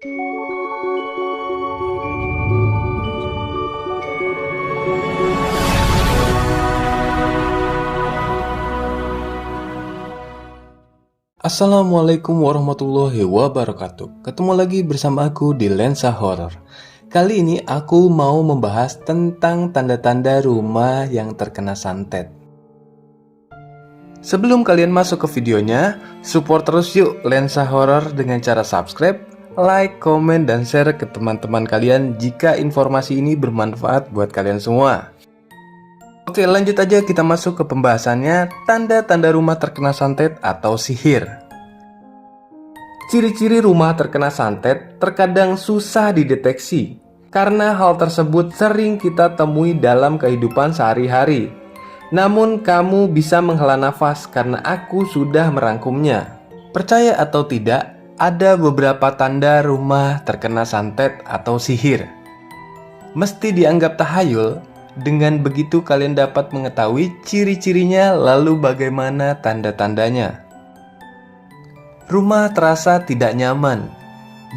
Assalamualaikum warahmatullahi wabarakatuh. Ketemu lagi bersama aku di Lensa Horor. Kali ini aku mau membahas tentang tanda-tanda rumah yang terkena santet. Sebelum kalian masuk ke videonya, support terus yuk Lensa Horor dengan cara subscribe, like, komen, dan share ke teman-teman kalian jika informasi ini bermanfaat buat kalian semua. Oke, lanjut aja kita masuk ke pembahasannya, tanda-tanda rumah terkena santet atau sihir. Ciri-ciri rumah terkena santet terkadang susah dideteksi karena hal tersebut sering kita temui dalam kehidupan sehari-hari. Namun kamu bisa menghela nafas karena aku sudah merangkumnya. Percaya atau tidak, ada beberapa tanda rumah terkena santet atau sihir. Meski dianggap tahayul, dengan begitu kalian dapat mengetahui ciri-cirinya, lalu bagaimana tanda-tandanya. Rumah terasa tidak nyaman.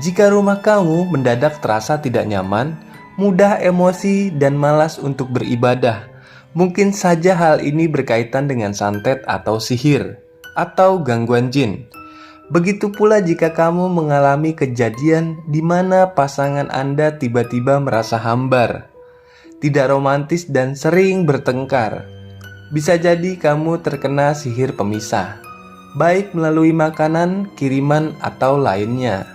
Jika rumah kamu mendadak terasa tidak nyaman, mudah emosi dan malas untuk beribadah, mungkin saja hal ini berkaitan dengan santet atau sihir, atau gangguan jin. Begitu pula jika kamu mengalami kejadian di mana pasangan Anda tiba-tiba merasa hambar, tidak romantis dan sering bertengkar. Bisa jadi kamu terkena sihir pemisah, baik melalui makanan, kiriman, atau lainnya.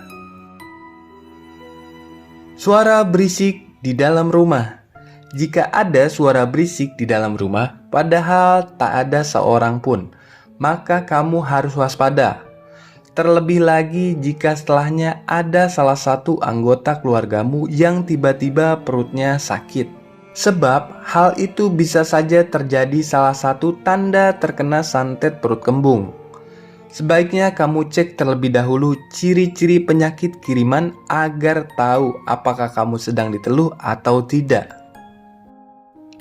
Suara berisik di dalam rumah. Jika ada suara berisik di dalam rumah, padahal tak ada seorang pun, maka kamu harus waspada. Terlebih lagi jika setelahnya ada salah satu anggota keluargamu yang tiba-tiba perutnya sakit. Sebab hal itu bisa saja terjadi salah satu tanda terkena santet perut kembung. Sebaiknya kamu cek terlebih dahulu ciri-ciri penyakit kiriman agar tahu apakah kamu sedang diteluh atau tidak.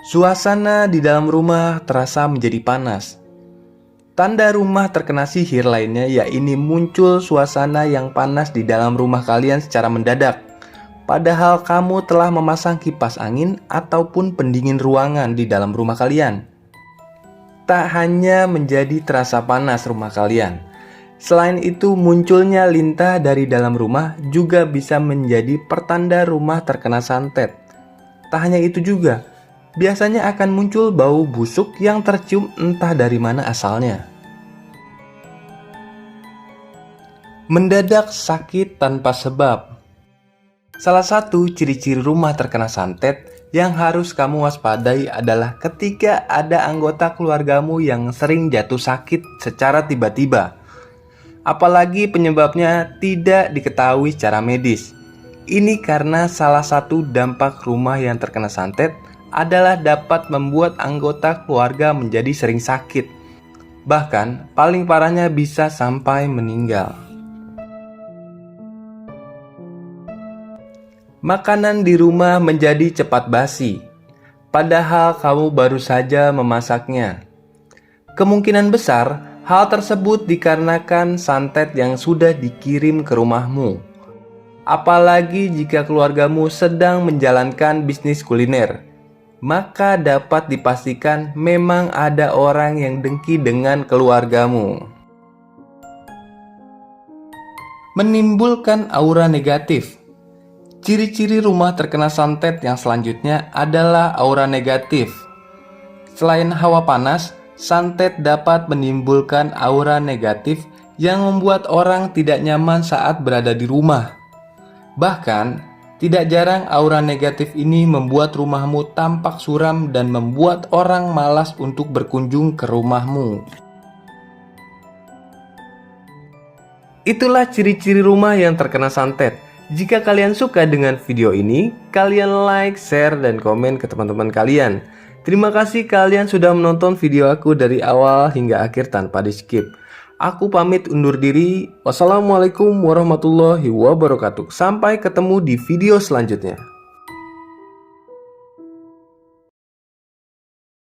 Suasana di dalam rumah terasa menjadi panas. Tanda rumah terkena sihir lainnya yaitu muncul suasana yang panas di dalam rumah kalian secara mendadak, padahal kamu telah memasang kipas angin ataupun pendingin ruangan di dalam rumah kalian. Tak hanya menjadi terasa panas rumah kalian, selain itu munculnya lintah dari dalam rumah juga bisa menjadi pertanda rumah terkena santet. Tak hanya itu juga, biasanya akan muncul bau busuk yang tercium entah dari mana asalnya. Mendadak sakit tanpa sebab. Salah satu ciri-ciri rumah terkena santet yang harus kamu waspadai adalah ketika ada anggota keluargamu yang sering jatuh sakit secara tiba-tiba. Apalagi penyebabnya tidak diketahui secara medis. Ini karena salah satu dampak rumah yang terkena santet adalah dapat membuat anggota keluarga menjadi sering sakit. Bahkan paling parahnya bisa sampai meninggal. Makanan di rumah menjadi cepat basi, padahal kamu baru saja memasaknya. Kemungkinan besar hal tersebut dikarenakan santet yang sudah dikirim ke rumahmu. Apalagi jika keluargamu sedang menjalankan bisnis kuliner, maka dapat dipastikan memang ada orang yang dengki dengan keluargamu. Menimbulkan aura negatif. Ciri-ciri rumah terkena santet yang selanjutnya adalah aura negatif. Selain hawa panas, santet dapat menimbulkan aura negatif yang membuat orang tidak nyaman saat berada di rumah. Bahkan, tidak jarang aura negatif ini membuat rumahmu tampak suram dan membuat orang malas untuk berkunjung ke rumahmu. Itulah ciri-ciri rumah yang terkena santet. Jika kalian suka dengan video ini, kalian like, share, dan komen ke teman-teman kalian. Terima kasih kalian sudah menonton video aku dari awal hingga akhir tanpa di skip. Aku pamit undur diri. Wassalamualaikum warahmatullahi wabarakatuh. Sampai ketemu di video selanjutnya.